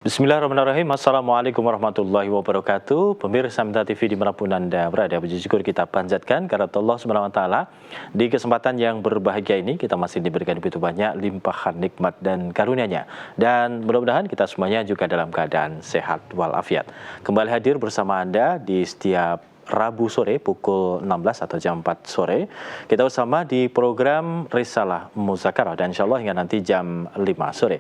Bismillahirrahmanirrahim. Assalamualaikum warahmatullahi wabarakatuh. Pemirsa MTA TV dimanapun Anda berada, puji syukur kita panjatkan karena Allah Subhanahu wa taala. Di kesempatan yang berbahagia ini kita masih diberikan begitu banyak limpahan nikmat dan karunia-Nya. Dan mudah-mudahan kita semuanya juga dalam keadaan sehat walafiat. Kembali hadir bersama Anda di setiap Rabu sore pukul 16 atau jam 4 sore. Kita bersama di program Risalah Muzakarah dan insya Allah hingga nanti jam 5 sore.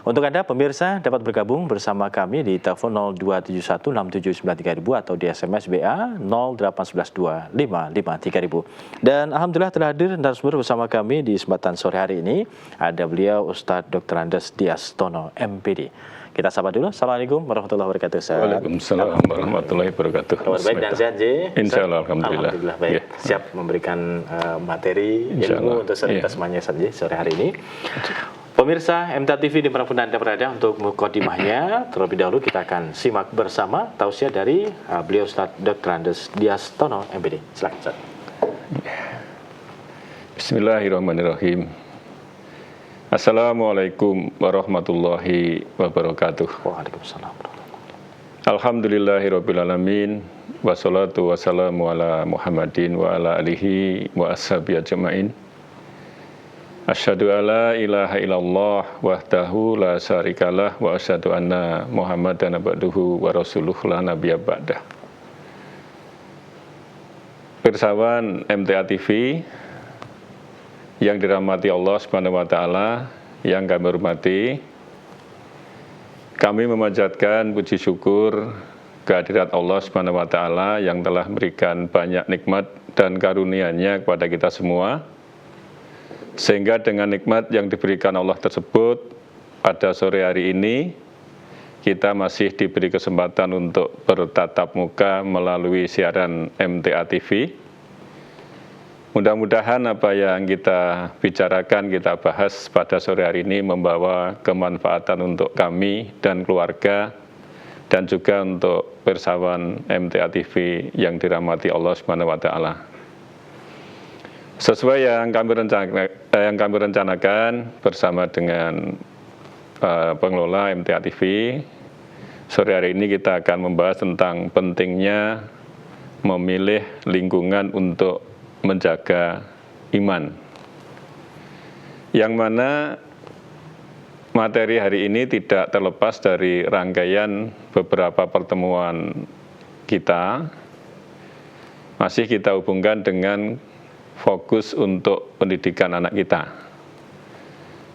Untuk Anda pemirsa dapat bergabung bersama kami di telepon 02716793.000 atau di SMS BA 08112553000. Dan alhamdulillah telah hadir narasumber bersama kami di kesempatan sore hari ini. Ada beliau Ustadz Dr. Andes Diastono MPD. Kita sapa dulu. Assalamualaikum warahmatullahi wabarakatuh. Waalaikumsalam warahmatullahi wabarakatuh. Kabar baik dan sehat, J? Insya Allah, alhamdulillah. Alhamdulillah baik. Yeah. Siap memberikan materi ilmu untuk kita semuanya saja sore hari ini. Pemirsa MTA TV dimanapun Anda berada, untuk mukadimahnya terlebih dahulu kita akan simak bersama tausiah dari beliau Ustadz Dr. Andes Diastono MPD. Silakan Ustadz. Bismillahirrahmanirrahim. Assalamualaikum warahmatullahi wabarakatuh. Waalaikumsalam. Alhamdulillahirrabbilalamin. Wassalatu wassalamu ala Muhammadin wa ala alihi wa ashabihi ajma'in. Asyhadu alla ilaha illallah wahdahu la syarikalah wa asyhadu anna Muhammadan abduhu wa rasuluh la nabiyya ba'dah. Pirsawan MTA TV yang dirahmati Allah Subhanahu wa taala, yang kami hormati, kami memanjatkan puji syukur kehadirat Allah Subhanahu wa taala yang telah memberikan banyak nikmat dan karunia-Nya kepada kita semua. Sehingga dengan nikmat yang diberikan Allah tersebut, pada sore hari ini kita masih diberi kesempatan untuk bertatap muka melalui siaran MTA TV. Mudah-mudahan apa yang kita bicarakan, kita bahas pada sore hari ini membawa kemanfaatan untuk kami dan keluarga, dan juga untuk pirsawan MTA TV yang dirahmati Allah Subhanahu wa taala. Sesuai yang kami rencanakan bersama dengan pengelola MTA TV, sore hari ini kita akan membahas tentang pentingnya memilih lingkungan untuk menjaga iman. Yang mana materi hari ini tidak terlepas dari rangkaian beberapa pertemuan kita, masih kita hubungkan dengan fokus untuk pendidikan anak kita.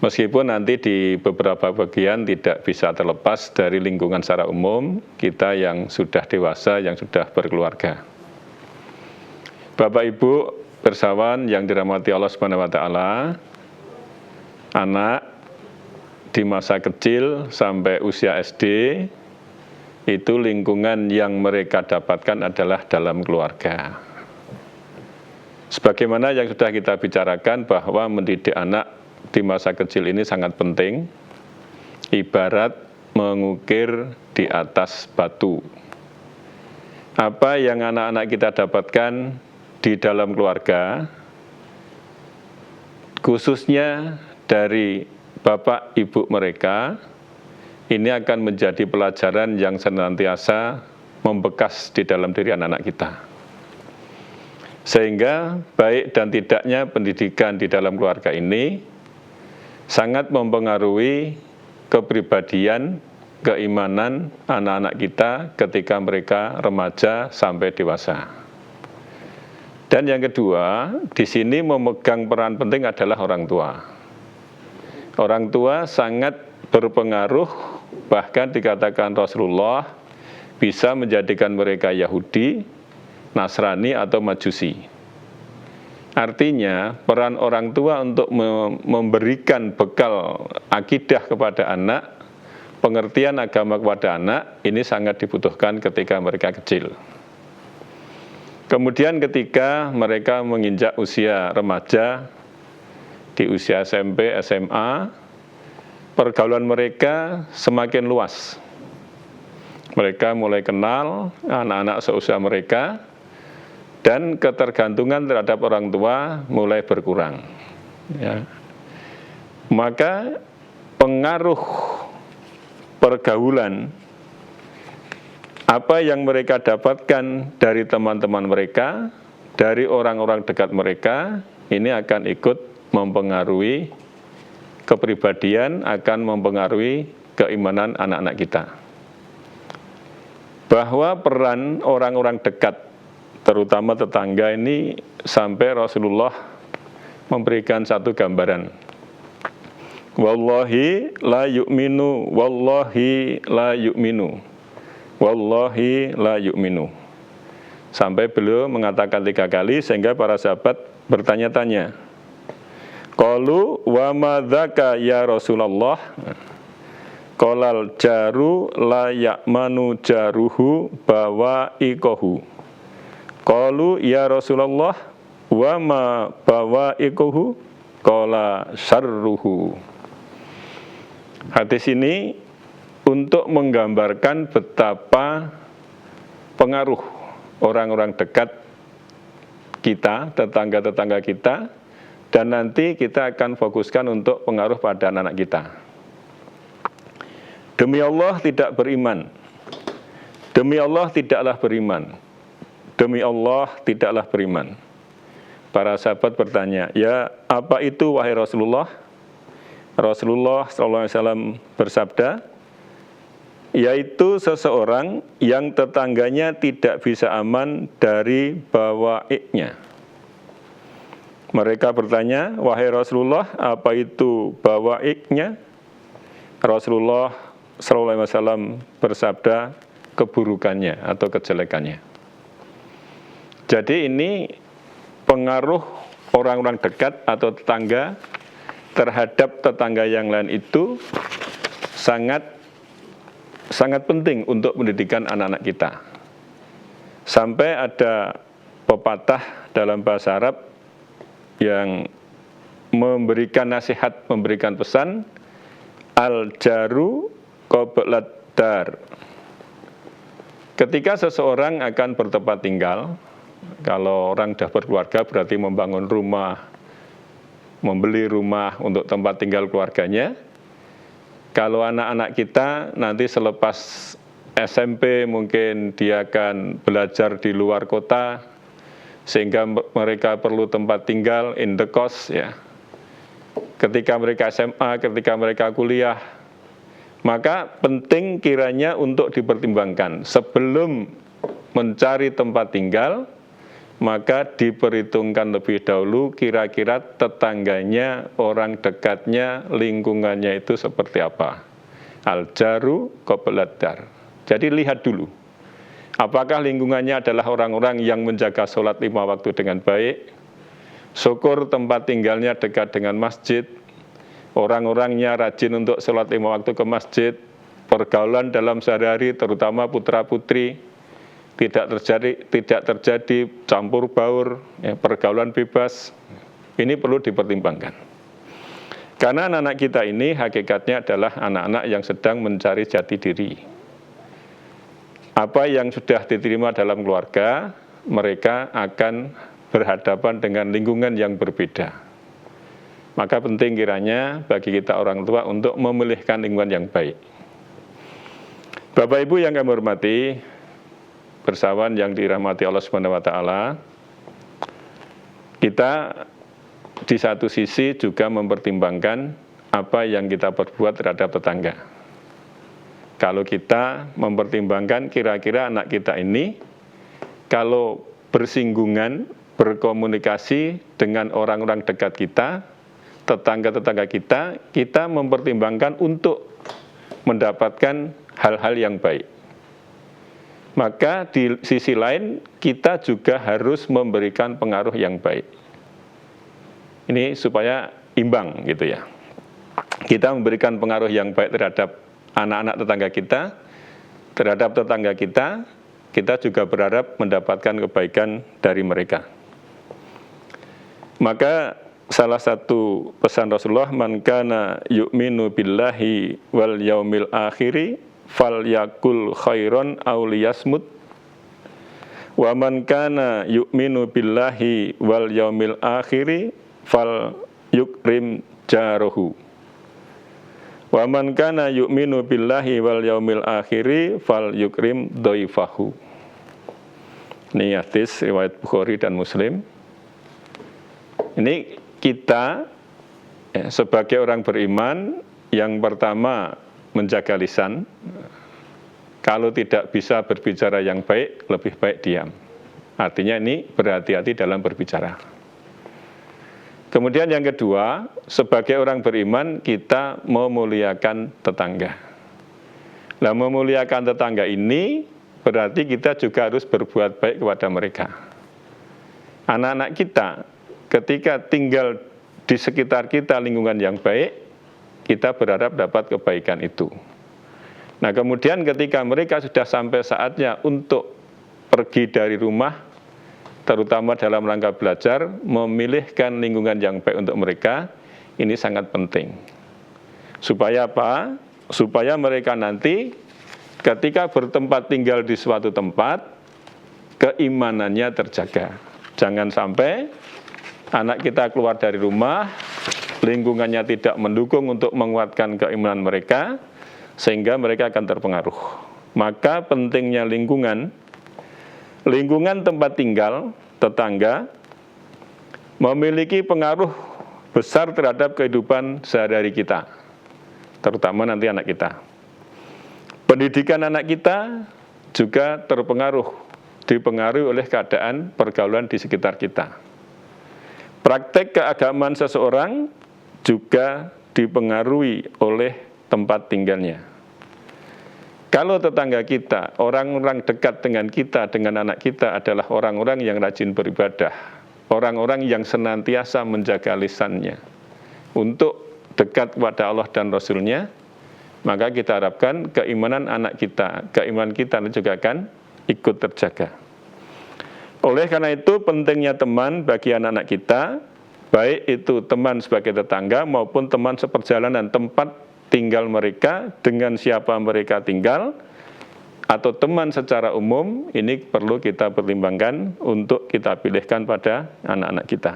Meskipun nanti di beberapa bagian tidak bisa terlepas dari lingkungan secara umum, kita yang sudah dewasa, yang sudah berkeluarga. Bapak Ibu pirsawan yang dirahmati Allah Subhanahu wa taala, anak di masa kecil sampai usia SD, itu lingkungan yang mereka dapatkan adalah dalam keluarga. Sebagaimana yang sudah kita bicarakan bahwa mendidik anak di masa kecil ini sangat penting, ibarat mengukir di atas batu. Apa yang anak-anak kita dapatkan di dalam keluarga, khususnya dari bapak ibu mereka, ini akan menjadi pelajaran yang senantiasa membekas di dalam diri anak-anak kita. Sehingga baik dan tidaknya pendidikan di dalam keluarga ini sangat mempengaruhi kepribadian, keimanan anak-anak kita ketika mereka remaja sampai dewasa. Dan yang kedua, di sini memegang peran penting adalah orang tua. Orang tua sangat berpengaruh, bahkan dikatakan Rasulullah bisa menjadikan mereka Yahudi, Nasrani atau Majusi. Artinya peran orang tua untuk memberikan bekal akidah kepada anak, pengertian agama kepada anak, ini sangat dibutuhkan ketika mereka kecil. Kemudian ketika mereka menginjak usia remaja, di usia SMP, SMA, pergaulan mereka semakin luas. Mereka mulai kenal anak-anak seusia mereka, dan ketergantungan terhadap orang tua mulai berkurang. Ya. Maka pengaruh pergaulan, apa yang mereka dapatkan dari teman-teman mereka, dari orang-orang dekat mereka, ini akan ikut mempengaruhi kepribadian, akan mempengaruhi keimanan anak-anak kita. Bahwa peran orang-orang dekat, terutama tetangga ini, sampai Rasulullah memberikan satu gambaran. Wallahi la yu'minu, wallahi la yu'minu, wallahi la yu'minu. Sampai beliau mengatakan 3 kali, sehingga para sahabat bertanya-tanya. Qalu wa madzaka ya Rasulullah? Qalal jaru la ya'manu jaruhu bawa'iqahu. Qalu ya Rasulullah wa ma bawa'iquhu? Qala syarruhu. Hadis ini untuk menggambarkan betapa pengaruh orang-orang dekat kita, tetangga-tetangga kita, dan nanti kita akan fokuskan untuk pengaruh pada anak-anak kita. Demi Allah tidak beriman. Demi Allah tidaklah beriman. Demi Allah tidaklah beriman. Para sahabat bertanya, ya apa itu wahai Rasulullah? Rasulullah SAW bersabda, yaitu seseorang yang tetangganya tidak bisa aman dari bawaiknya. Mereka bertanya, wahai Rasulullah, apa itu bawaiknya? Rasulullah SAW bersabda, keburukannya atau kejelekannya. Jadi ini pengaruh orang-orang dekat atau tetangga terhadap tetangga yang lain itu sangat penting untuk pendidikan anak-anak kita. Sampai ada pepatah dalam bahasa Arab yang memberikan nasihat, memberikan pesan, al-jaru qablat dar. Ketika seseorang akan bertempat tinggal, kalau orang sudah berkeluarga berarti membangun rumah, membeli rumah untuk tempat tinggal keluarganya. Kalau anak-anak kita nanti selepas SMP mungkin dia akan belajar di luar kota, sehingga mereka perlu tempat tinggal in the cost ya. Ketika mereka SMA, ketika mereka kuliah, maka penting kiranya untuk dipertimbangkan sebelum mencari tempat tinggal, maka diperhitungkan lebih dahulu kira-kira tetangganya, orang dekatnya, lingkungannya itu seperti apa. Al-jaru qablat dar. Jadi lihat dulu, apakah lingkungannya adalah orang-orang yang menjaga sholat 5 waktu dengan baik, syukur tempat tinggalnya dekat dengan masjid, orang-orangnya rajin untuk sholat 5 waktu ke masjid, pergaulan dalam sehari-hari terutama putra-putri, tidak terjadi campur baur, ya, pergaulan bebas. Ini perlu dipertimbangkan. Karena anak-anak kita ini hakikatnya adalah anak-anak yang sedang mencari jati diri. Apa yang sudah diterima dalam keluarga, mereka akan berhadapan dengan lingkungan yang berbeda. Maka penting kiranya bagi kita orang tua untuk memilihkan lingkungan yang baik. Bapak Ibu yang kami hormati, bersawan yang dirahmati Allah Subhanahu wa taala, kita di satu sisi juga mempertimbangkan apa yang kita perbuat terhadap tetangga. Kalau kita mempertimbangkan kira-kira anak kita ini kalau bersinggungan, berkomunikasi dengan orang-orang dekat kita, tetangga-tetangga kita, kita mempertimbangkan untuk mendapatkan hal-hal yang baik. Maka di sisi lain kita juga harus memberikan pengaruh yang baik. Ini supaya imbang gitu ya. Kita memberikan pengaruh yang baik terhadap anak-anak tetangga kita, terhadap tetangga kita juga berharap mendapatkan kebaikan dari mereka. Maka salah satu pesan Rasulullah, man kana yu'minu billahi wal yaumil akhiri fal yakul khairon aw liyasmut wa man kana yu'minu billahi wal yaumil akhiri fal yukrim jarohu Wa man kana yu'minu billahi wal yaumil akhiri fal yukrim dhaifahu. Ini hadis riwayat Bukhari dan Muslim. Ini kita sebagai orang beriman, yang pertama menjaga lisan. Kalau tidak bisa berbicara yang baik, lebih baik diam. Artinya ini berhati-hati dalam berbicara. Kemudian yang kedua, sebagai orang beriman kita memuliakan tetangga. Nah, memuliakan tetangga ini berarti kita juga harus berbuat baik kepada mereka. Anak-anak kita ketika tinggal di sekitar kita lingkungan yang baik, kita berharap dapat kebaikan itu. Nah, kemudian ketika mereka sudah sampai saatnya untuk pergi dari rumah, terutama dalam rangka belajar, memilihkan lingkungan yang baik untuk mereka, ini sangat penting. Supaya apa? Supaya mereka nanti ketika bertempat tinggal di suatu tempat, keimanannya terjaga. Jangan sampai anak kita keluar dari rumah, lingkungannya tidak mendukung untuk menguatkan keimanan mereka, sehingga mereka akan terpengaruh. Maka pentingnya lingkungan tempat tinggal, tetangga, memiliki pengaruh besar terhadap kehidupan sehari-hari kita, terutama nanti anak kita. Pendidikan anak kita juga dipengaruhi oleh keadaan pergaulan di sekitar kita. Praktek keagamaan seseorang juga dipengaruhi oleh tempat tinggalnya. Kalau tetangga kita, orang-orang dekat dengan kita, dengan anak kita adalah orang-orang yang rajin beribadah, orang-orang yang senantiasa menjaga lisannya untuk dekat kepada Allah dan Rasul-Nya, maka kita harapkan keimanan anak kita, keimanan kita juga akan ikut terjaga. Oleh karena itu pentingnya teman bagi anak-anak kita, baik itu teman sebagai tetangga maupun teman seperjalanan tempat tinggal mereka, dengan siapa mereka tinggal, atau teman secara umum, ini perlu kita pertimbangkan untuk kita pilihkan pada anak-anak kita.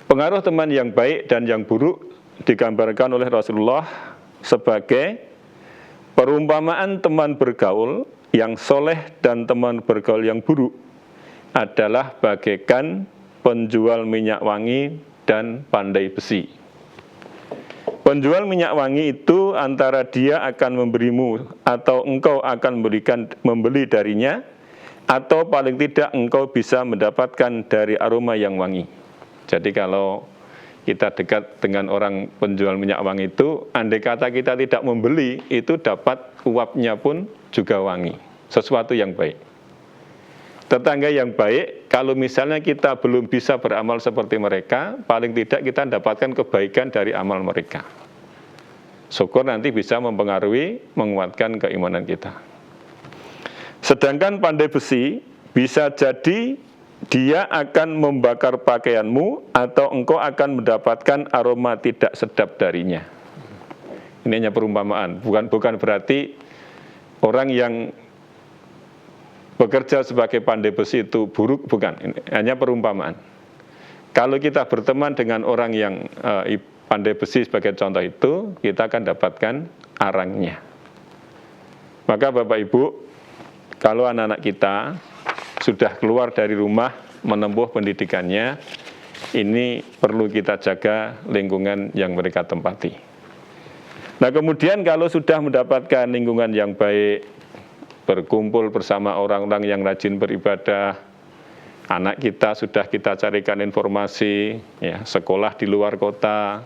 Pengaruh teman yang baik dan yang buruk digambarkan oleh Rasulullah sebagai perumpamaan teman bergaul yang soleh dan teman bergaul yang buruk adalah bagaikan penjual minyak wangi dan pandai besi. Penjual minyak wangi itu antara dia akan memberimu atau engkau akan membeli darinya, atau paling tidak engkau bisa mendapatkan dari aroma yang wangi. Jadi kalau kita dekat dengan orang penjual minyak wangi itu, andai kata kita tidak membeli, itu dapat uapnya pun juga wangi, sesuatu yang baik. Tetangga yang baik, kalau misalnya kita belum bisa beramal seperti mereka, paling tidak kita mendapatkan kebaikan dari amal mereka. Syukur nanti bisa mempengaruhi, menguatkan keimanan kita. Sedangkan pandai besi, bisa jadi dia akan membakar pakaianmu atau engkau akan mendapatkan aroma tidak sedap darinya. Ini hanya perumpamaan, bukan berarti orang yang bekerja sebagai pandai besi itu buruk, bukan. Ini hanya perumpamaan. Kalau kita berteman dengan orang yang pandai besi sebagai contoh itu, kita akan dapatkan arangnya. Maka Bapak Ibu, kalau anak-anak kita sudah keluar dari rumah menempuh pendidikannya, ini perlu kita jaga lingkungan yang mereka tempati. Nah, kemudian kalau sudah mendapatkan lingkungan yang baik, berkumpul bersama orang-orang yang rajin beribadah, anak kita sudah kita carikan informasi, ya, sekolah di luar kota,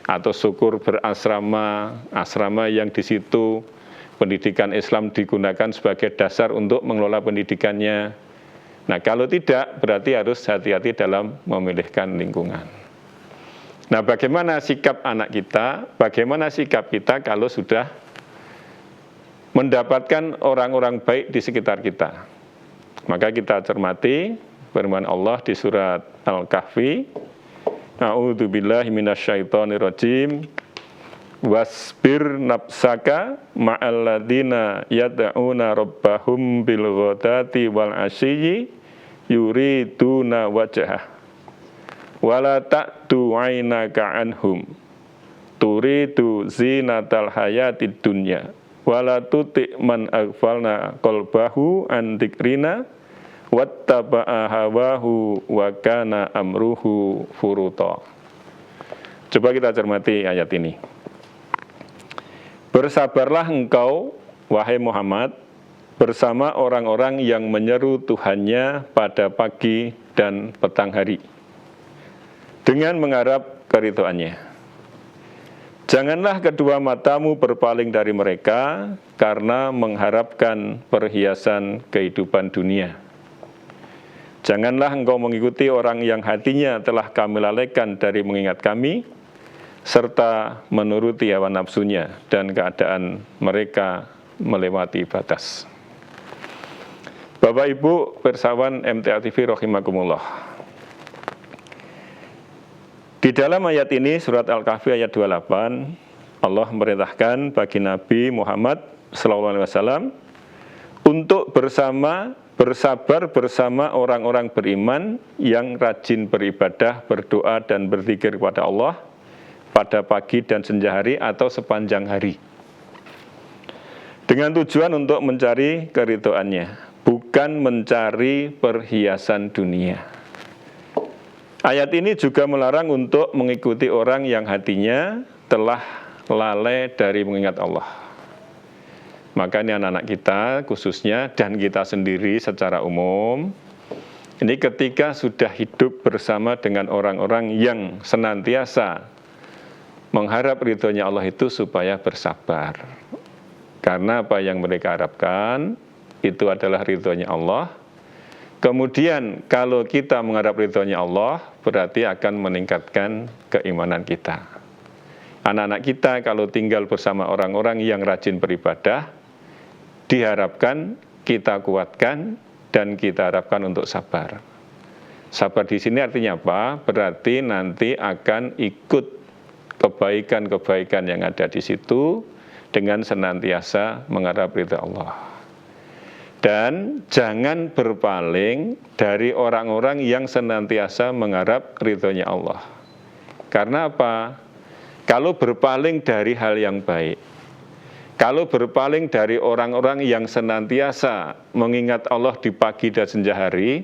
atau syukur berasrama, asrama yang di situ pendidikan Islam digunakan sebagai dasar untuk mengelola pendidikannya. Nah, kalau tidak, berarti harus hati-hati dalam memilihkan lingkungan. Nah, bagaimana sikap anak kita, bagaimana sikap kita kalau sudah mendapatkan orang-orang baik di sekitar kita? Maka kita cermati firman Allah di surat Al-Kahfi, A'udzubillahi minasyaitonirrajim, wasbir nafsaka ma'alladzina yad'una rabbahum bil ghadati wal asyi yuriduna wajhah wala ta'du 'ainaka anhum turidu zinatal hayatid dunya wala tuti man aghfalna qalbahu an dzikrina wattaba'a hawahu wa kana amruhu furuta. Coba kita cermati ayat ini. Bersabarlah engkau, wahai Muhammad, bersama orang-orang yang menyeru Tuhannya pada pagi dan petang hari, dengan mengharap keridhaannya. Janganlah kedua matamu berpaling dari mereka karena mengharapkan perhiasan kehidupan dunia. Janganlah engkau mengikuti orang yang hatinya telah kami lalaikan dari mengingat kami, serta menuruti hawa nafsunya dan keadaan mereka melewati batas. Bapak Ibu pirsawan MTA TV rahimakumullah. Di dalam ayat ini, surat Al-Kahfi ayat 28, Allah memerintahkan bagi Nabi Muhammad SAW untuk bersabar bersama orang-orang beriman yang rajin beribadah, berdoa, dan berzikir kepada Allah pada pagi dan senja hari atau sepanjang hari. Dengan tujuan untuk mencari keridhaannya, bukan mencari perhiasan dunia. Ayat ini juga melarang untuk mengikuti orang yang hatinya telah lalai dari mengingat Allah. Maka ini anak-anak kita khususnya dan kita sendiri secara umum, ini ketika sudah hidup bersama dengan orang-orang yang senantiasa mengharap ridhonya Allah itu supaya bersabar. Karena apa yang mereka harapkan itu adalah ridhonya Allah. Kemudian kalau kita mengharap ridhonya Allah, berarti akan meningkatkan keimanan kita. Anak-anak kita kalau tinggal bersama orang-orang yang rajin beribadah, diharapkan kita kuatkan dan kita harapkan untuk sabar. Sabar di sini artinya apa? Berarti nanti akan ikut kebaikan-kebaikan yang ada di situ dengan senantiasa mengharap ridha Allah. Dan jangan berpaling dari orang-orang yang senantiasa mengharap ridhonya Allah. Karena apa? Kalau berpaling dari hal yang baik, kalau berpaling dari orang-orang yang senantiasa mengingat Allah di pagi dan senja hari,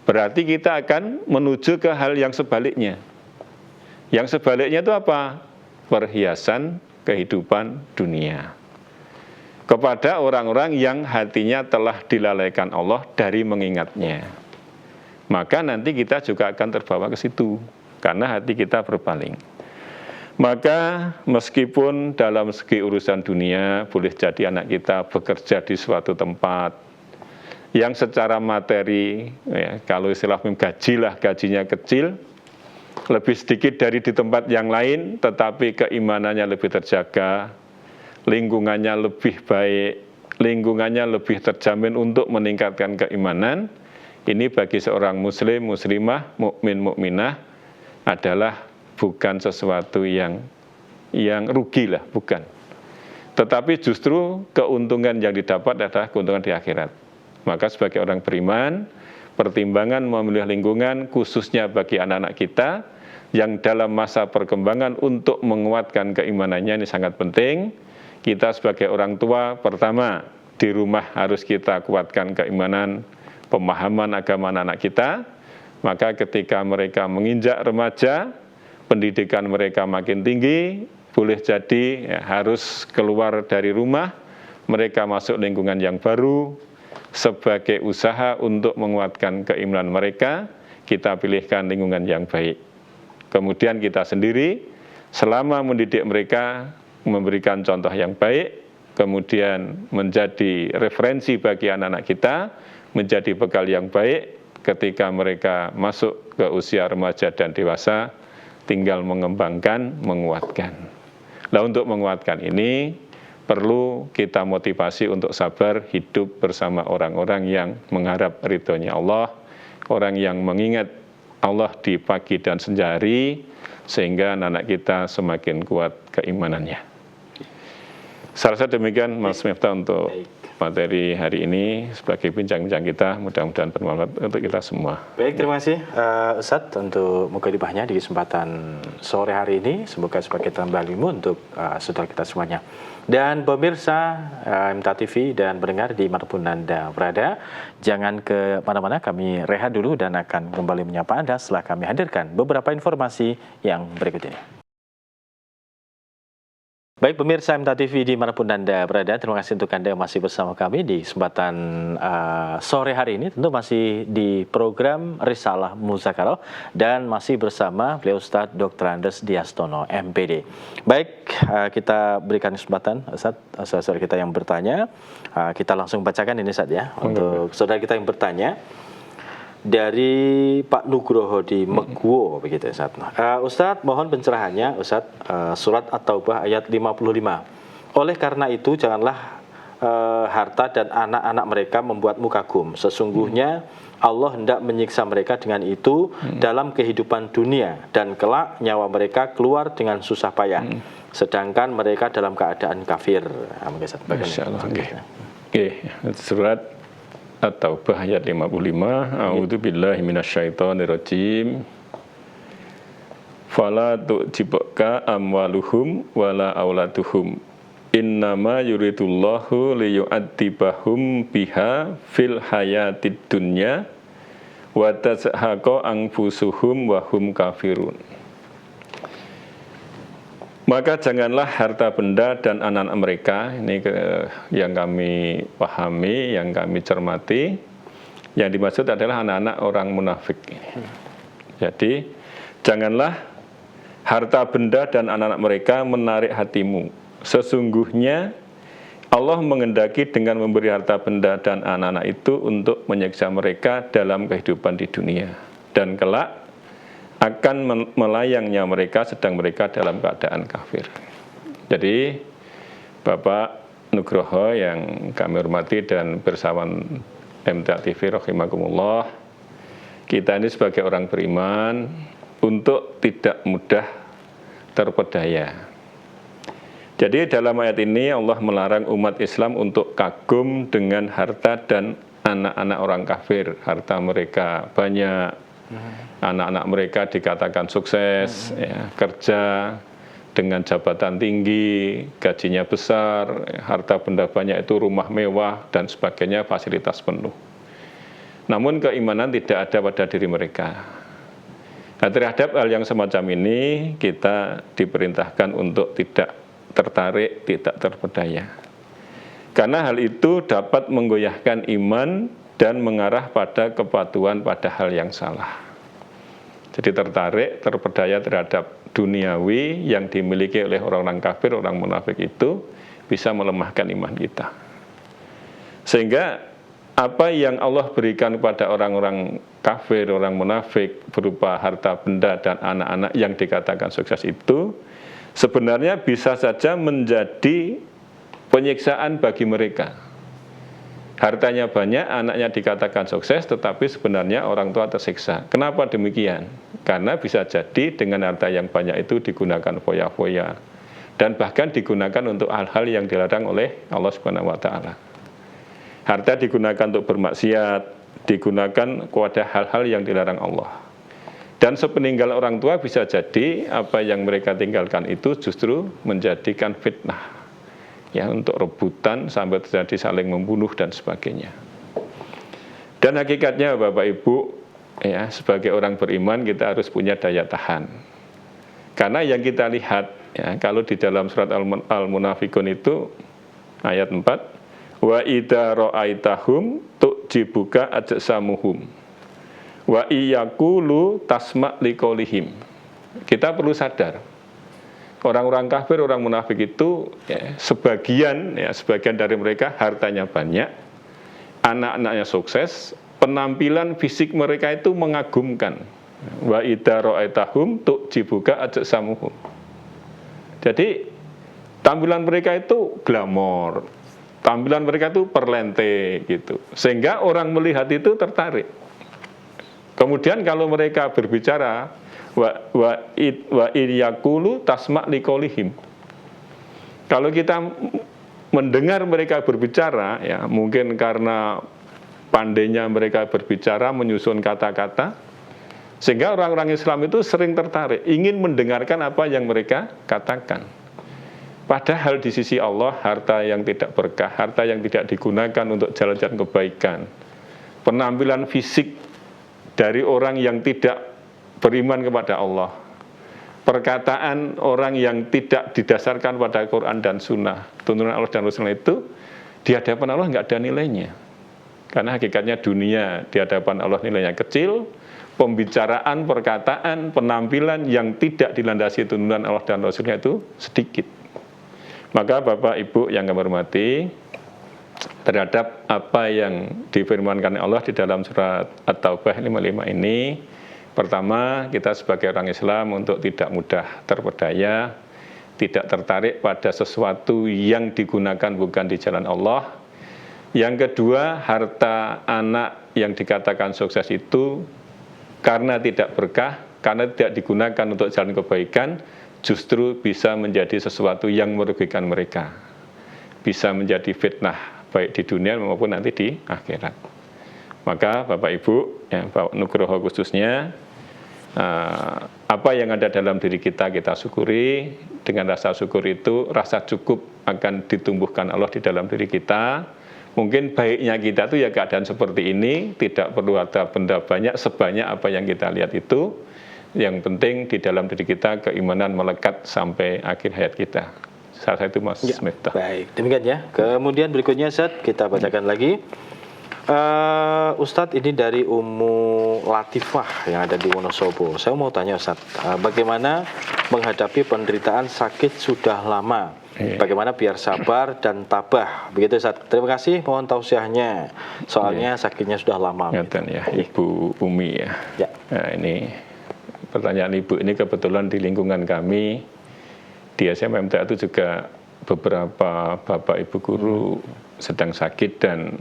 berarti kita akan menuju ke hal yang sebaliknya. Yang sebaliknya itu apa? Perhiasan kehidupan dunia. Kepada orang-orang yang hatinya telah dilalaikan Allah dari mengingatnya. Maka nanti kita juga akan terbawa ke situ, karena hati kita berpaling. Maka meskipun dalam segi urusan dunia, boleh jadi anak kita bekerja di suatu tempat yang secara materi, ya, kalau istilah gajinya kecil, lebih sedikit dari di tempat yang lain, tetapi keimanannya lebih terjaga, lingkungannya lebih baik, lingkungannya lebih terjamin untuk meningkatkan keimanan. Ini bagi seorang muslim, muslimah, mukmin, mukminah adalah bukan sesuatu yang rugi lah, bukan. Tetapi justru keuntungan yang didapat adalah keuntungan di akhirat. Maka sebagai orang beriman, pertimbangan memilih lingkungan khususnya bagi anak-anak kita yang dalam masa perkembangan untuk menguatkan keimanannya ini sangat penting. Kita sebagai orang tua, pertama, di rumah harus kita kuatkan keimanan, pemahaman agama anak-anak kita. Maka ketika mereka menginjak remaja, pendidikan mereka makin tinggi, boleh jadi ya, harus keluar dari rumah, mereka masuk lingkungan yang baru, sebagai usaha untuk menguatkan keimanan mereka, kita pilihkan lingkungan yang baik. Kemudian kita sendiri, selama mendidik mereka, memberikan contoh yang baik, kemudian menjadi referensi bagi anak-anak kita, menjadi bekal yang baik ketika mereka masuk ke usia remaja dan dewasa, tinggal mengembangkan, menguatkan. Nah, untuk menguatkan ini, perlu kita motivasi untuk sabar hidup bersama orang-orang yang mengharap ridhonya Allah, orang yang mengingat Allah di pagi dan senja hari, sehingga anak-anak kita semakin kuat keimanannya. Saya rasa demikian Mas Miftah untuk materi hari ini sebagai bincang-bincang kita, mudah-mudahan bermanfaat untuk kita semua. Baik, terima kasih Ustadz untuk mukadimahnya di kesempatan sore hari ini. Semoga sebagai tambah ilmu untuk saudara kita semuanya. Dan pemirsa MTA TV dan pendengar di manapun Anda berada, jangan ke mana-mana, kami rehat dulu dan akan kembali menyapa Anda setelah kami hadirkan beberapa informasi yang berikut ini. Baik pemirsa MTA TV dimanapun Anda berada, terima kasih untuk Anda yang masih bersama kami di kesempatan sore hari ini. Tentu masih di program Risalah Muzakarah dan masih bersama beliau Ustadz Dr. Andes Diastono, MPD. Baik, kita berikan kesempatan Ustadz, saudara kita yang bertanya. Kita langsung bacakan ini Ustadz ya, untuk saudara kita yang bertanya. Dari Pak Nugroho di Meguwo begitu Ustaz. Ustadz mohon pencerahannya Ustadz, surat At-Taubah ayat 55. Oleh karena itu janganlah harta dan anak-anak mereka membuatmu kagum. Sesungguhnya Allah hendak menyiksa mereka dengan itu dalam kehidupan dunia dan kelak nyawa mereka keluar dengan susah payah. Sedangkan mereka dalam keadaan kafir. Surat At-Taubah ayat 55. A'udzubillahi minasyaitonirrajim. Fala tu'jibka amwaluhum wala auladuhum. Innama yuridullahu liyu'adzibahum biha fil hayatid dunya wa tazhaqa anfusuhum wa hum kafirun. Maka janganlah harta benda dan anak-anak mereka, ini yang kami pahami, yang kami cermati, yang dimaksud adalah anak-anak orang munafik. Jadi, janganlah harta benda dan anak-anak mereka menarik hatimu. Sesungguhnya Allah mengendaki dengan memberi harta benda dan anak-anak itu untuk menyiksa mereka dalam kehidupan di dunia. Dan kelak akan melayangnya mereka sedang mereka dalam keadaan kafir. Jadi Bapak Nugroho yang kami hormati dan bersama MTA TV rahimakumullah, kita ini sebagai orang beriman untuk tidak mudah terpedaya. Jadi dalam ayat ini Allah melarang umat Islam untuk kagum dengan harta dan anak-anak orang kafir. Harta mereka banyak, anak-anak mereka dikatakan sukses, ya, kerja dengan jabatan tinggi, gajinya besar, harta benda banyak itu rumah mewah dan sebagainya, fasilitas penuh. Namun keimanan tidak ada pada diri mereka. Nah, terhadap hal yang semacam ini kita diperintahkan untuk tidak tertarik, tidak terpedaya. Karena hal itu dapat menggoyahkan iman dan mengarah pada kepatuhan pada hal yang salah. Jadi tertarik, terpedaya terhadap duniawi yang dimiliki oleh orang-orang kafir, orang munafik itu bisa melemahkan iman kita. Sehingga apa yang Allah berikan kepada orang-orang kafir, orang munafik berupa harta benda dan anak-anak yang dikatakan sukses itu sebenarnya bisa saja menjadi penyiksaan bagi mereka. Hartanya banyak, anaknya dikatakan sukses, tetapi sebenarnya orang tua tersiksa. Kenapa demikian? Karena bisa jadi dengan harta yang banyak itu digunakan foya-foya dan bahkan digunakan untuk hal-hal yang dilarang oleh Allah Subhanahu wa taala. Harta digunakan untuk bermaksiat, digunakan kepada hal-hal yang dilarang Allah. Dan sepeninggal orang tua bisa jadi apa yang mereka tinggalkan itu justru menjadikan fitnah, ya, untuk rebutan sampai terjadi saling membunuh dan sebagainya. Dan hakikatnya Bapak Ibu, ya, sebagai orang beriman kita harus punya daya tahan. Karena yang kita lihat, ya, kalau di dalam surat Al-Munafikun itu ayat 4, wa idza ra'aitahum tu'jibuka ajsamuhum wa iyaqulu tasma' liqaulihim. Kita perlu sadar, orang-orang kafir, orang munafik itu, ya, sebagian dari mereka hartanya banyak, anak-anaknya sukses, penampilan fisik mereka itu mengagumkan. Wa idza ra'aitahum tu'jibuka ajsamuhum. Jadi tampilan mereka itu glamor, tampilan mereka itu perlente gitu, sehingga orang melihat itu tertarik. Kemudian kalau mereka berbicara wa iyyaqulu tasma' liqaulihim. Kalau kita mendengar mereka berbicara, ya mungkin karena pandainya mereka berbicara, menyusun kata-kata, sehingga orang-orang Islam itu sering tertarik, ingin mendengarkan apa yang mereka katakan. Padahal di sisi Allah, harta yang tidak berkah, harta yang tidak digunakan untuk jalan-jalan kebaikan, penampilan fisik dari orang yang tidak beriman kepada Allah, perkataan orang yang tidak didasarkan pada Quran dan Sunnah, tuntunan Allah dan Rasulullah, itu di hadapan Allah nggak ada nilainya. Karena hakikatnya dunia di hadapan Allah nilainya kecil, pembicaraan, perkataan, penampilan yang tidak dilandasi tuntunan Allah dan Rasulullah itu sedikit. Maka Bapak Ibu yang kami hormati, terhadap apa yang difirmankan Allah di dalam surat At-Taubah 55 ini, pertama, kita sebagai orang Islam untuk tidak mudah terpedaya, tidak tertarik pada sesuatu yang digunakan bukan di jalan Allah. Yang kedua, harta anak yang dikatakan sukses itu karena tidak berkah, karena tidak digunakan untuk jalan kebaikan, justru bisa menjadi sesuatu yang merugikan mereka. Bisa menjadi fitnah, baik di dunia maupun nanti di akhirat. Maka Bapak Ibu, ya, Pak Nugroho khususnya, apa yang ada dalam diri kita syukuri. Dengan rasa syukur itu, rasa cukup akan ditumbuhkan Allah di dalam diri kita. Mungkin baiknya kita tuh ya keadaan seperti ini, tidak perlu ada benda banyak, sebanyak apa yang kita lihat itu. Yang penting di dalam diri kita keimanan melekat sampai akhir hayat kita. Salah satu Mas Miftah. Baik, demikian ya. Kemudian berikutnya Ustaz, kita bacakan lagi. Ustadz, ini dari Ummu Latifah yang ada di Wonosobo. Saya mau tanya Ustadz, bagaimana menghadapi penderitaan sakit sudah lama? Bagaimana biar sabar dan tabah? Begitu Ustadz. Terima kasih, mohon tausiahnya. Soalnya sakitnya sudah lama. Ya, Ibu Umi ya. Nah, ini pertanyaan Ibu ini kebetulan di lingkungan kami di SMMTA itu juga beberapa Bapak Ibu guru sedang sakit dan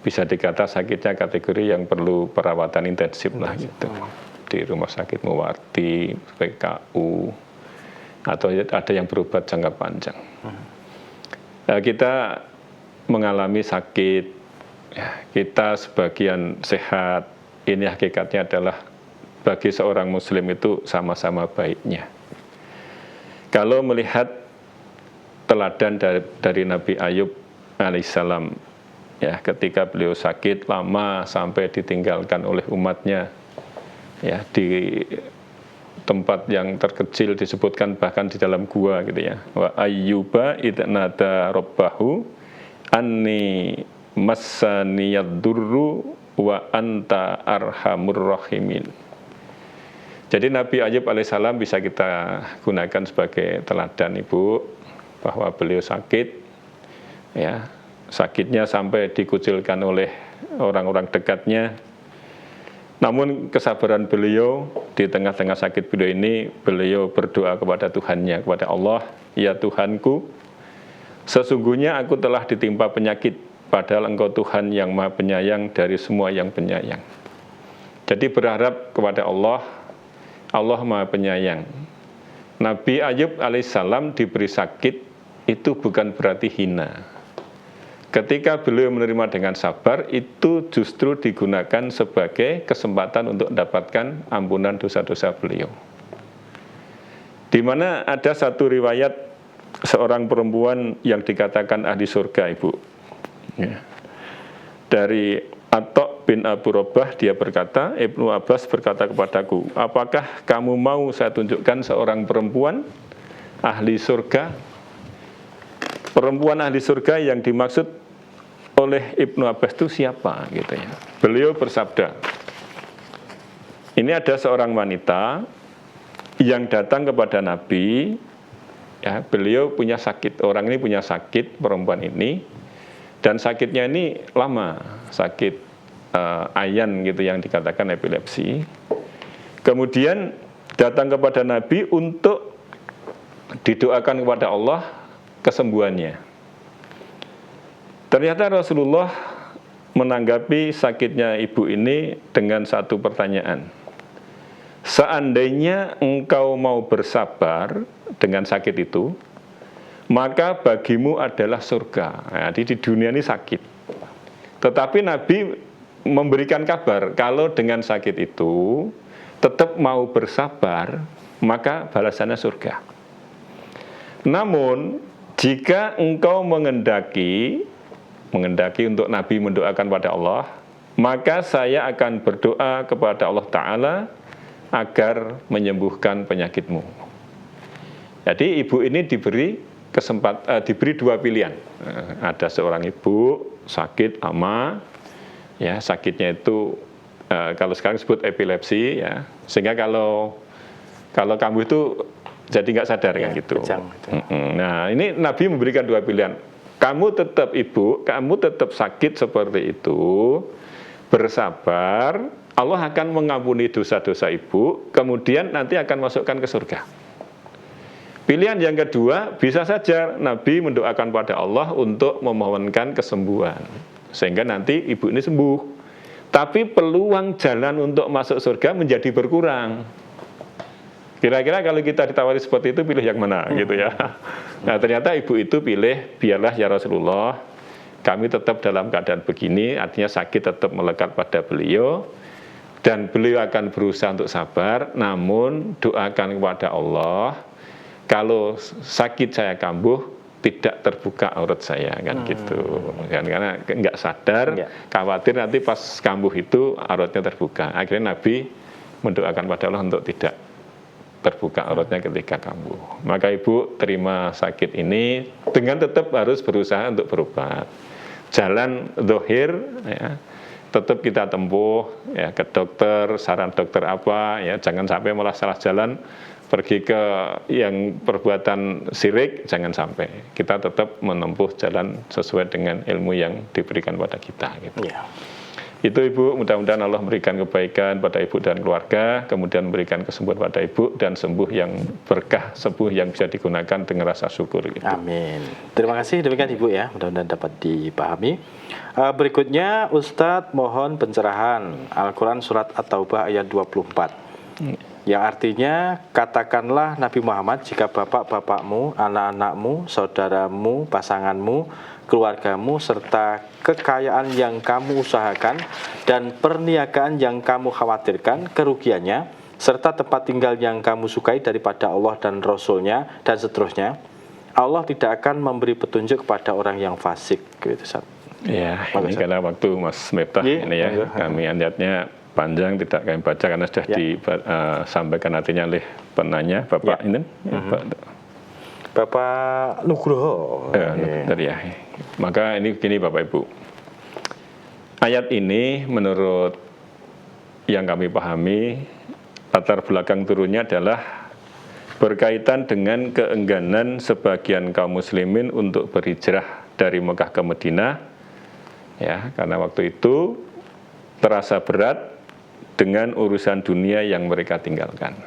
bisa dikata sakitnya kategori yang perlu perawatan intensif lah gitu. Di Rumah Sakit Muwardi, PKU, atau ada yang berobat jangka panjang. Kita mengalami sakit, ya, kita sebagian sehat, ini hakikatnya adalah bagi seorang muslim itu sama-sama baiknya. Kalau melihat teladan dari Nabi Ayub alaihissalam, ya, ketika beliau sakit lama sampai ditinggalkan oleh umatnya, ya, di tempat yang terkecil disebutkan bahkan di dalam gua gitu ya. Wa ayyuba idnada rabbahu anni massaniyad durru wa anta arhamur rahimin. Jadi Nabi Ayub alaihissalam bisa kita gunakan sebagai teladan Ibu, bahwa beliau sakit, ya, sakitnya sampai dikucilkan oleh orang-orang dekatnya. Namun kesabaran beliau di tengah-tengah sakit beliau ini, beliau berdoa kepada Tuhannya, kepada Allah, ya Tuhanku, sesungguhnya aku telah ditimpa penyakit, padahal Engkau Tuhan yang Maha Penyayang dari semua yang penyayang. Jadi berharap kepada Allah, Allah Maha Penyayang. Nabi Ayub alaihissalam diberi sakit itu bukan berarti hina. Ketika beliau menerima dengan sabar, itu justru digunakan sebagai kesempatan untuk mendapatkan ampunan dosa-dosa beliau. Di mana ada satu riwayat seorang perempuan yang dikatakan ahli surga, Ibu. Ya. Dari Atta bin Abu Robah, dia berkata, Ibnu Abbas berkata kepadaku, apakah kamu mau saya tunjukkan seorang perempuan ahli surga? Perempuan ahli surga yang dimaksud oleh Ibnu Abbas itu siapa gitu ya. Beliau bersabda, ini ada seorang wanita yang datang kepada Nabi, ya, beliau punya sakit, orang ini punya sakit, perempuan ini, dan sakitnya ini lama, sakit ayan gitu yang dikatakan epilepsi. Kemudian datang kepada Nabi untuk didoakan kepada Allah kesembuhannya. Ternyata Rasulullah menanggapi sakitnya ibu ini dengan satu pertanyaan. Seandainya engkau mau bersabar dengan sakit itu, maka bagimu adalah surga. Jadi di dunia ini sakit. Tetapi Nabi memberikan kabar kalau dengan sakit itu tetap mau bersabar, maka balasannya surga. Namun jika engkau mengendaki untuk Nabi mendoakan pada Allah, maka saya akan berdoa kepada Allah Ta'ala agar menyembuhkan penyakitmu. Jadi ibu ini diberi dua pilihan. Ada seorang ibu sakit ama, ya sakitnya itu kalau sekarang disebut epilepsi, ya sehingga kalau kamu itu jadi nggak sadar ya, kan gitu. Nah ini Nabi memberikan dua pilihan. Kamu tetap sakit seperti itu, bersabar, Allah akan mengampuni dosa-dosa ibu, kemudian nanti akan masukkan ke surga. Pilihan yang kedua, bisa saja Nabi mendoakan pada Allah untuk memohonkan kesembuhan, sehingga nanti ibu ini sembuh. Tapi peluang jalan untuk masuk surga menjadi berkurang. Kira-kira kalau kita ditawari seperti itu, pilih yang mana gitu ya. Nah ternyata ibu itu pilih, biarlah ya Rasulullah, kami tetap dalam keadaan begini, artinya sakit tetap melekat pada beliau, dan beliau akan berusaha untuk sabar, namun doakan kepada Allah, kalau sakit saya kambuh, tidak terbuka aurat saya, kan gitu. Karena nggak sadar, khawatir nanti pas kambuh itu auratnya terbuka. Akhirnya Nabi mendoakan pada Allah untuk tidak terbuka auratnya ketika kambuh. Maka ibu terima sakit ini dengan tetap harus berusaha untuk berobat. Jalan zahir, ya, tetap kita tempuh, ya, ke dokter, saran dokter apa, ya, jangan sampai malah salah jalan, pergi ke yang perbuatan syirik, jangan sampai. Kita tetap menempuh jalan sesuai dengan ilmu yang diberikan pada kita. Gitu. Ya. Itu ibu, mudah-mudahan Allah memberikan kebaikan pada ibu dan keluarga, kemudian memberikan kesembuhan pada ibu dan sembuh yang berkah, sembuh yang bisa digunakan dengan rasa syukur. Gitu. Amin. Terima kasih, demikian ibu ya, mudah-mudahan dapat dipahami. Berikutnya Ustadz mohon pencerahan Al-Quran surat At-Taubah ayat 24. Yang artinya, katakanlah Nabi Muhammad, jika bapak-bapakmu, anak-anakmu, saudaramu, pasanganmu, keluargamu, serta kekayaan yang kamu usahakan dan perniagaan yang kamu khawatirkan kerugiannya, serta tempat tinggal yang kamu sukai daripada Allah dan Rasulnya, dan seterusnya, Allah tidak akan memberi petunjuk kepada orang yang fasik. Gitu, ya, ini karena waktu Mas Miftah ini ya, kami lihatnya panjang, tidak kami baca karena sudah disampaikan artinya oleh penanya, Bapak ini, Bapak Nugroho. Ya. Maka ini gini Bapak Ibu, ayat ini menurut yang kami pahami, latar belakang turunnya adalah berkaitan dengan keengganan sebagian kaum muslimin untuk berhijrah dari Mekah ke Madinah, ya, karena waktu itu terasa berat dengan urusan dunia yang mereka tinggalkan.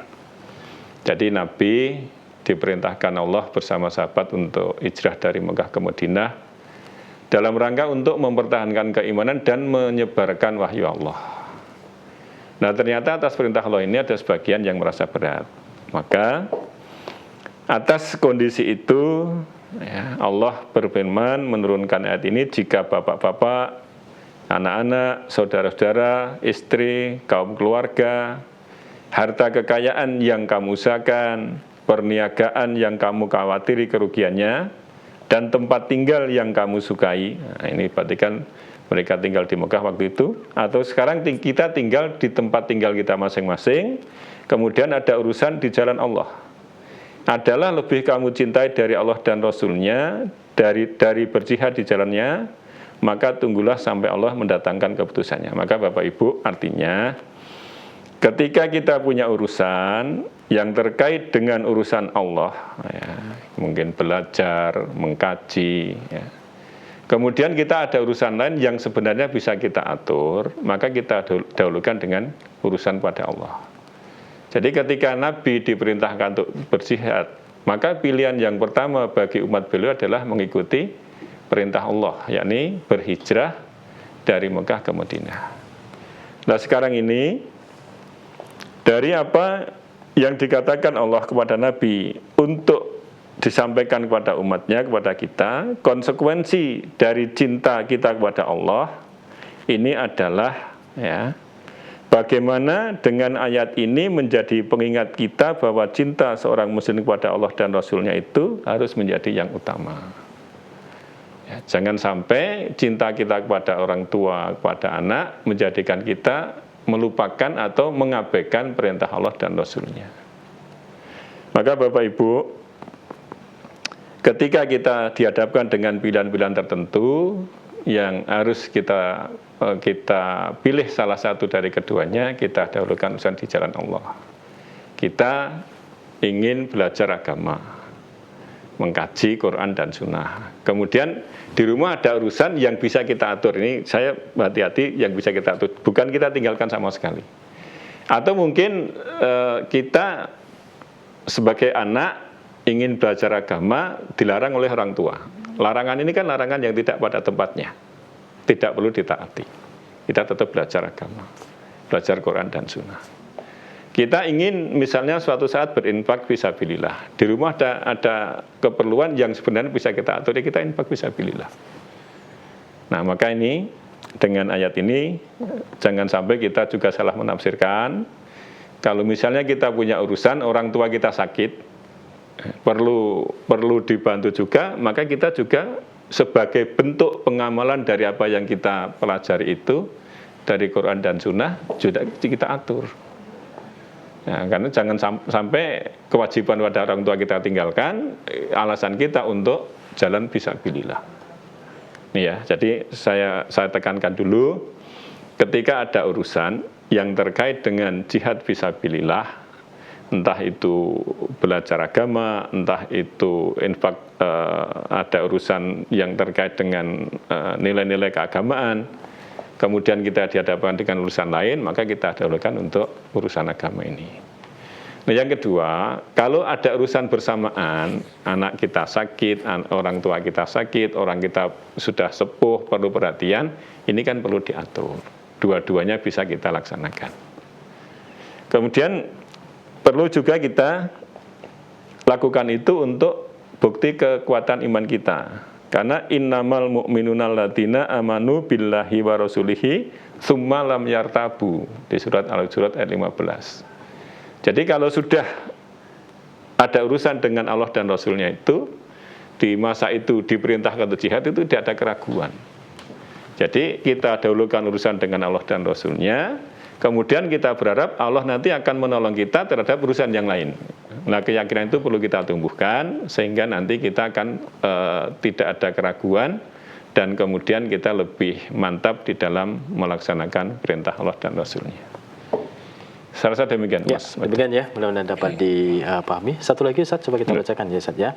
Jadi Nabi diperintahkan Allah bersama sahabat untuk hijrah dari Mekah ke Madinah dalam rangka untuk mempertahankan keimanan dan menyebarkan wahyu Allah. Nah ternyata atas perintah Allah ini ada sebagian yang merasa berat. Maka atas kondisi itu, ya, Allah berfirman menurunkan ayat ini, jika bapak-bapak, anak-anak, saudara-saudara, istri, kaum keluarga, harta kekayaan yang kamu usahakan, perniagaan yang kamu khawatiri kerugiannya, dan tempat tinggal yang kamu sukai. Nah, ini berarti kan mereka tinggal di Mekah waktu itu, atau sekarang kita tinggal di tempat tinggal kita masing-masing, kemudian ada urusan di jalan Allah. Adalah lebih kamu cintai dari Allah dan Rasulnya, dari berjihad di jalannya, maka tunggulah sampai Allah mendatangkan keputusannya. Maka Bapak Ibu, artinya ketika kita punya urusan yang terkait dengan urusan Allah, ya, mungkin belajar, mengkaji, ya, kemudian kita ada urusan lain yang sebenarnya bisa kita atur, maka kita dahulukan dengan urusan pada Allah. Jadi ketika Nabi diperintahkan untuk berjihad, maka pilihan yang pertama bagi umat beliau adalah mengikuti perintah Allah, yakni berhijrah dari Mekah ke Madinah. Nah sekarang ini, dari apa yang dikatakan Allah kepada Nabi untuk disampaikan kepada umatnya, kepada kita, konsekuensi dari cinta kita kepada Allah ini adalah ya, bagaimana dengan ayat ini menjadi pengingat kita bahwa cinta seorang muslim kepada Allah dan Rasulnya itu harus menjadi yang utama. Ya, jangan sampai cinta kita kepada orang tua, kepada anak menjadikan kita melupakan atau mengabaikan perintah Allah dan Rasulnya. Maka Bapak Ibu, ketika kita dihadapkan dengan pilihan-pilihan tertentu yang harus kita pilih salah satu dari keduanya, kita dahulukan urusan di jalan Allah. Kita ingin belajar agama, mengkaji Quran dan Sunnah. Kemudian di rumah ada urusan yang bisa kita atur. Ini saya hati-hati, yang bisa kita atur, bukan kita tinggalkan sama sekali. Atau mungkin kita sebagai anak ingin belajar agama dilarang oleh orang tua. Larangan ini kan larangan yang tidak pada tempatnya, tidak perlu ditaati. Kita tetap belajar agama, belajar Quran dan Sunnah. Kita ingin misalnya suatu saat berinfak fisabilillah. Di rumah ada keperluan yang sebenarnya bisa kita atur, ya kita infak fisabilillah. Nah, maka ini dengan ayat ini jangan sampai kita juga salah menafsirkan. Kalau misalnya kita punya urusan, orang tua kita sakit, perlu dibantu juga, maka kita juga sebagai bentuk pengamalan dari apa yang kita pelajari itu dari Quran dan Sunnah juga kita atur. Nah, karena jangan sampai kewajiban pada orang tua kita tinggalkan, alasan kita untuk jalan fisabilillah. Nih ya, jadi saya tekankan dulu, ketika ada urusan yang terkait dengan jihad fisabilillah, entah itu belajar agama, entah itu infak, ada urusan yang terkait dengan nilai-nilai keagamaan, kemudian kita dihadapkan dengan urusan lain, maka kita dahulukan untuk urusan agama ini. Nah, yang kedua, kalau ada urusan bersamaan, anak kita sakit, orang tua kita sakit, orang kita sudah sepuh, perlu perhatian, ini kan perlu diatur. Dua-duanya bisa kita laksanakan. Kemudian perlu juga kita lakukan itu untuk bukti kekuatan iman kita. Karena innamal mu'minuna alladzina amanu billahi wa rasulihi tsumma lam yartabu di surat Al-Hujurat ayat 15. Jadi kalau sudah ada urusan dengan Allah dan Rasulnya itu, di masa itu diperintahkan untuk jihad, itu tidak ada keraguan. Jadi kita dahulukan urusan dengan Allah dan Rasulnya, kemudian kita berharap Allah nanti akan menolong kita terhadap urusan yang lain. Nah, keyakinan itu perlu kita tumbuhkan sehingga nanti kita akan tidak ada keraguan dan kemudian kita lebih mantap di dalam melaksanakan perintah Allah dan Rasulnya. Saya rasa demikian, ya, Mas. Demikian ya, mudah-mudahan dapat dipahami. Satu lagi Ustaz, coba kita bacakan ya Ustaz ya.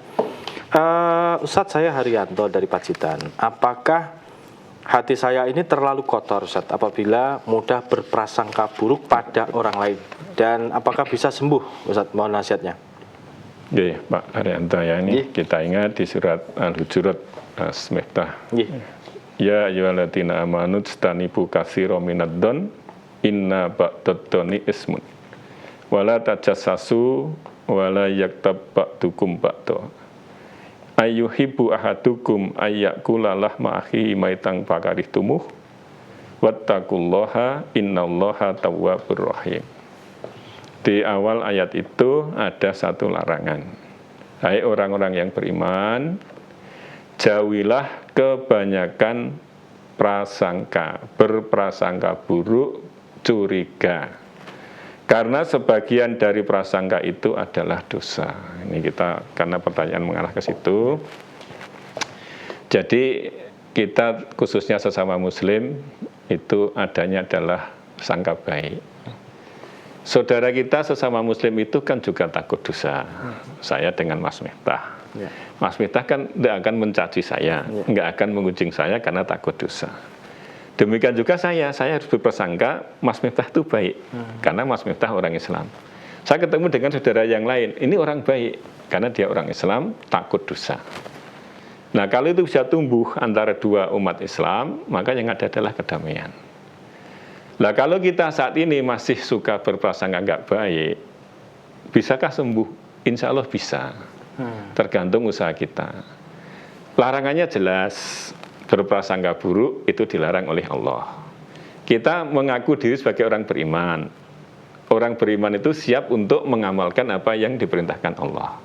Ustaz, saya Haryanto dari Pacitan. Apakah hati saya ini terlalu kotor Ustaz apabila mudah berprasangka buruk pada orang lain, dan apakah bisa sembuh Ustaz? Mohon nasihatnya. Ya, Pak Haryanto ya, ini kita ingat di surat Al-Hujurat Miftah. Ya ayyuhalladzina amanu tajtanibu katsiran minadh-dhon inna ba'dad-dhoni ismun wala tajassasu wala yaktab ba'dukum ba'da ayyuhibbu ahadukum ayyakula lahma akhihi maitan fakarihtumuh wattaqullaha innallaha tawwabur rahim. Di awal ayat itu ada satu larangan. Hai orang-orang yang beriman, jauhilah kebanyakan prasangka, berprasangka buruk, curiga. Karena sebagian dari prasangka itu adalah dosa. Ini kita, karena pertanyaan mengarah ke situ. Jadi kita khususnya sesama muslim itu adanya adalah sangka baik. Saudara kita sesama muslim itu kan juga takut dosa. Saya dengan Mas Miftah. Mas Miftah kan tidak akan mencaci saya, nggak akan mengunjing saya karena takut dosa. Demikian juga saya harus berprasangka Mas Miftah itu baik, karena Mas Miftah orang Islam. Saya ketemu dengan saudara yang lain, ini orang baik, karena dia orang Islam, takut dosa. Nah, kalau itu bisa tumbuh antara dua umat Islam, maka yang ada adalah kedamaian. Nah, kalau kita saat ini masih suka berprasangka nggak baik, bisakah sembuh? Insya Allah bisa. tergantung usaha kita. Larangannya jelas, berprasangka buruk itu dilarang oleh Allah. Kita mengaku diri sebagai orang beriman. Orang beriman itu siap untuk mengamalkan apa yang diperintahkan Allah.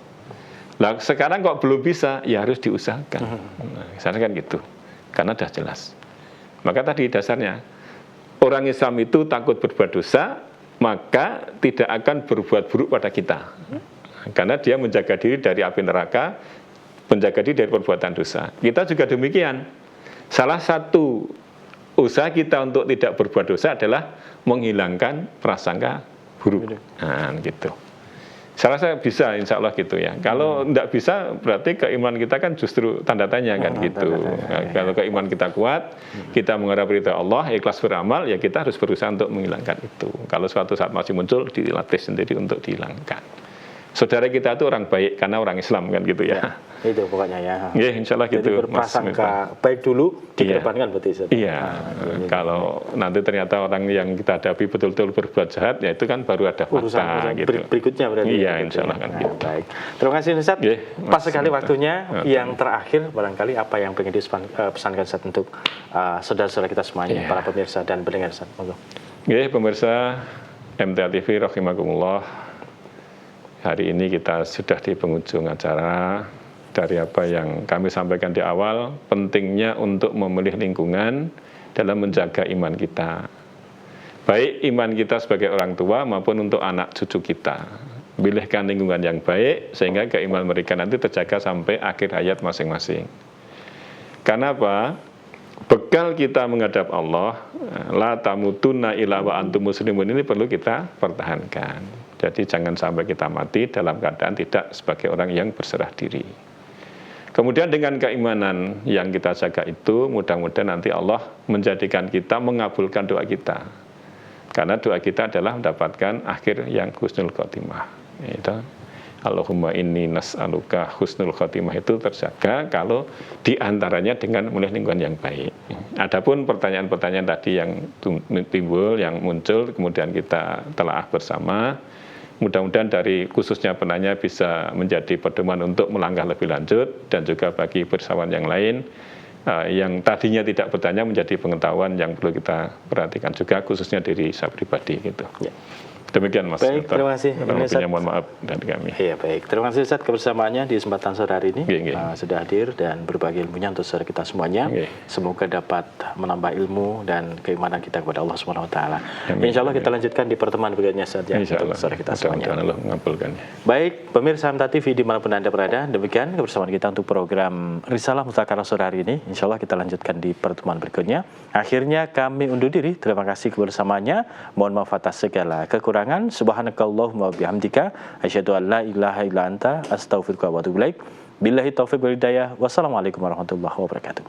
Nah, sekarang kok belum bisa, ya harus diusahakan. Nah, misalnya kan gitu, karena sudah jelas. Maka tadi dasarnya, orang Islam itu takut berbuat dosa, maka tidak akan berbuat buruk pada kita. Karena dia menjaga diri dari api neraka, menjaga diri dari perbuatan dosa. Kita juga demikian. Salah satu usaha kita untuk tidak berbuat dosa adalah menghilangkan prasangka buruk. Nah, gitu. Saya rasa bisa, insya Allah gitu ya. Kalau tidak bisa, berarti keimanan kita kan justru tanda tanya kan gitu. Kalau keimanan kita kuat, kita mengharap ridha Allah, ikhlas beramal, ya kita harus berusaha untuk menghilangkan itu. Kalau suatu saat masih muncul, dilatih sendiri untuk dihilangkan. Saudara kita itu orang baik karena orang Islam kan gitu ya. Itu pokoknya ya. Ya, insya Allah gitu. Jadi berprasangka baik dulu, dikedepankan berarti. Iya. Kalau nanti ternyata orang yang kita hadapi betul-betul berbuat jahat, ya itu kan baru ada fakta gitu. Berikutnya berarti. Iya, insya Allah kan gitu. Baik. Terima kasih Ustaz. Pas sekali waktunya. Yang terakhir barangkali apa yang pengen dipesankan Ustaz untuk saudara-saudara kita semuanya, para pemirsa dan pendengar Ustaz. Monggo. Pemirsa MTA TV rahimakumullah. Hari ini kita sudah di penghujung acara. Dari apa yang kami sampaikan di awal, pentingnya untuk memilih lingkungan dalam menjaga iman kita. Baik iman kita sebagai orang tua maupun untuk anak cucu kita. Pilihkan lingkungan yang baik sehingga keimanan mereka nanti terjaga sampai akhir hayat masing-masing. Karena apa? Bekal kita menghadap Allah, la tamutunna illa wa antum muslimun, ini perlu kita pertahankan. Jadi jangan sampai kita mati dalam keadaan tidak sebagai orang yang berserah diri. Kemudian dengan keimanan yang kita jaga itu, mudah-mudahan nanti Allah menjadikan kita mengabulkan doa kita. Karena doa kita adalah mendapatkan akhir yang husnul khotimah. Itu Allahumma inni nas'aluka husnul khotimah itu terjaga kalau diantaranya dengan memilih lingkungan yang baik. Adapun pertanyaan-pertanyaan tadi yang timbul, yang muncul, kemudian kita telaah bersama. Mudah-mudahan dari khususnya penanya bisa menjadi pedoman untuk melangkah lebih lanjut dan juga bagi bersawan yang lain yang tadinya tidak bertanya menjadi pengetahuan yang perlu kita perhatikan juga khususnya diri saya pribadi gitu. Ya. Demikian Mas. Baik, terima kasih. Mohon maaf dari kami. Iya, baik. Terima kasih Ustaz kebersamaannya di kesempatan sore hari ini. Sudah hadir dan berbagi ilmunya untuk saudara kita semuanya. Semoga dapat menambah ilmu dan keimanan kita kepada Allah Subhanahu wa taala. Insyaallah kita lanjutkan di pertemuan berikutnya saja untuk saudara kita semuanya. Allah mengabulkannya. Baik, pemirsa MTA TV dimanapun Anda berada, demikian kebersamaan kita untuk program Risalah Mudzakarah sore hari ini. Insyaallah kita lanjutkan di pertemuan berikutnya. Akhirnya kami undur diri. Terima kasih kebersamaannya. Mohon maaf atas segala kekurangan. Subhanakallahumma bihamdika asyhadu an la ilaha illa anta astaghfiruka wa atubu ilaik. Billahi taufiq wal hidayah. Wassalamualaikum warahmatullahi wabarakatuh.